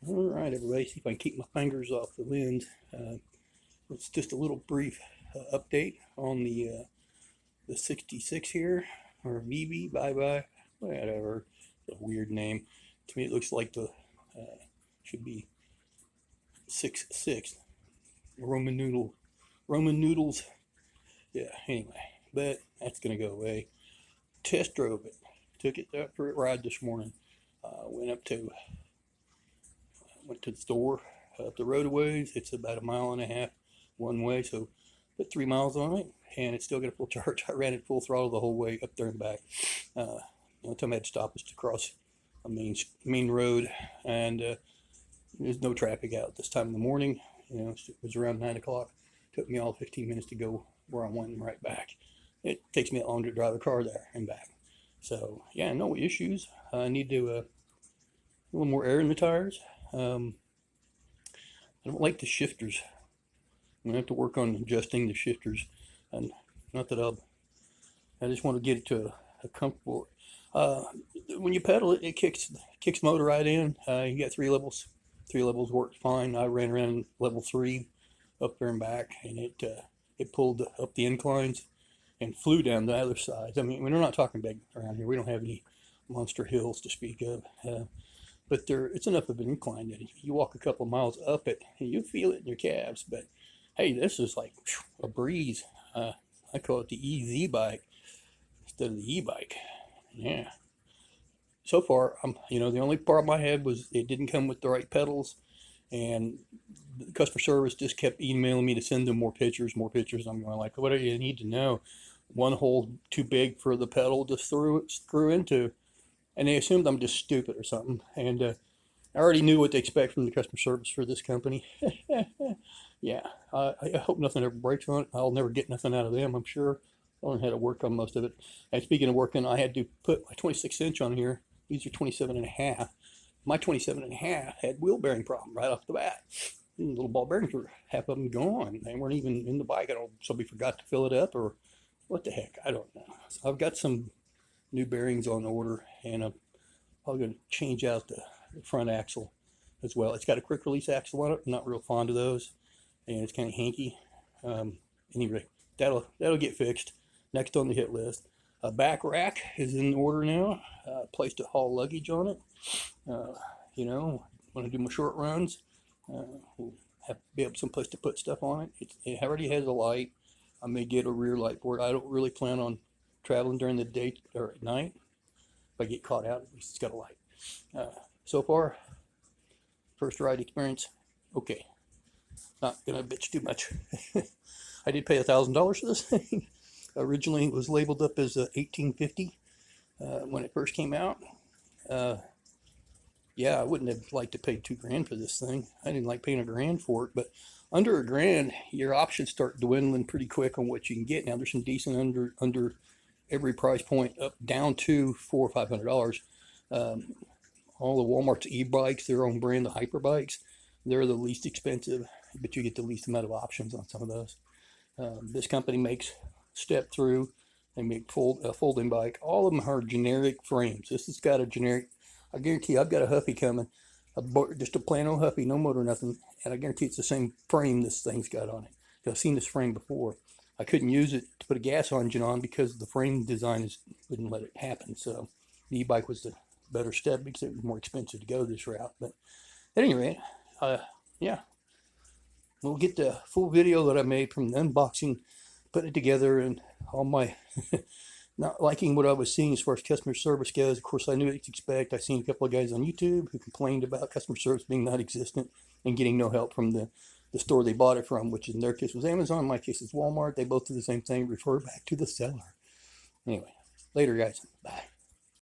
All right, everybody, see if I can keep my fingers off the lens. It's just a little brief update on the 66 here, or VB, bye-bye, whatever. It's a weird name. To me, it looks like the should be 6-6 Roman noodles. Yeah. Anyway, but that's gonna go away. Test drove it. Took it out for a ride this morning. Went to the store up the road a ways. It's about a mile and a half one way, so put 3 miles on it, and it's still got a full charge. I ran it full throttle the whole way up there and back. The only time I had to stop was to cross a main road, and there's no traffic out this time in the morning. It was around 9 o'clock. Took me all 15 minutes to go where I went and right back. It takes me that long to drive the car there and back. So yeah, no issues. I need to a little more air in the tires. I don't like the shifters. I'm gonna have to work on adjusting the shifters, and not that I just want to get it to a comfortable. When you pedal it, it kicks motor right in. You got 3 levels. 3 levels worked fine. I ran around level 3, up there and back, and it pulled up the inclines and flew down the other sides. I mean, we're not talking big around here. We don't have any monster hills to speak of. But it's enough of an incline that you walk a couple of miles up it and you feel it in your calves. But hey, this is like a breeze. I call it the EZ bike instead of the e-bike. Yeah. So far, the only problem I had was it didn't come with the right pedals, and the customer service just kept emailing me to send them more pictures, more pictures. I'm going like, what do you need to know? One hole too big for the pedal to screw into, and they assumed I'm just stupid or something. And I already knew what to expect from the customer service for this company. Yeah, I hope nothing ever breaks on it. I'll never get nothing out of them, I'm sure. I learned how to work on most of it. And speaking of working, I had to put my 26-inch on here. These are 27 and a half. My 27 and a half had wheel bearing problem right off the bat. And little ball bearings were half of them gone. They weren't even in the bike. I don't know, somebody forgot to fill it up or what the heck. I don't know. So I've got some new bearings on order, and I'm probably going to change out the front axle as well. It's got a quick release axle on it. I'm not real fond of those, and it's kind of hinky. Anyway, that'll get fixed. Next on the hit list, a back rack is in order now. Place to haul luggage on it. When I do my short runs, we'll have to be able someplace to put stuff on it. It already has a light. I may get a rear light for it. I don't really plan on traveling during the day or at night. If I get caught out, at least it's got a light. So far, first ride experience, okay. Not gonna bitch too much. I did pay $1,000 for this thing. Originally, it was labeled up as $1,850 when it first came out. Yeah, I wouldn't have liked to pay $2,000 for this thing. I didn't like paying $1,000 for it, but under $1,000, your options start dwindling pretty quick on what you can get. Now there's some decent under every price point, up down to $400 or $500. All the Walmart's e-bikes, their own brand, the hyper bikes, they're the least expensive, but you get the least amount of options on some of those. This company makes step through. They make folding bike. All of them are generic frames. This has got a generic. I guarantee I've got a Huffy coming, just a plain old Huffy, no motor, nothing, and I guarantee it's the same frame this thing's got on it. I've seen this frame before. I couldn't use it to put a gas engine on because the frame design wouldn't let it happen. So the e-bike was the better step because it was more expensive to go this route. But at any rate, yeah, we'll get the full video that I made from the unboxing, put it together, and all my not liking what I was seeing as far as customer service goes. Of course, I knew what to expect. I've seen a couple of guys on YouTube who complained about customer service being non-existent and getting no help from the store they bought it from, which in their case was Amazon. In my case is Walmart. They both do the same thing. Refer back to the seller. Anyway, later, guys. Bye.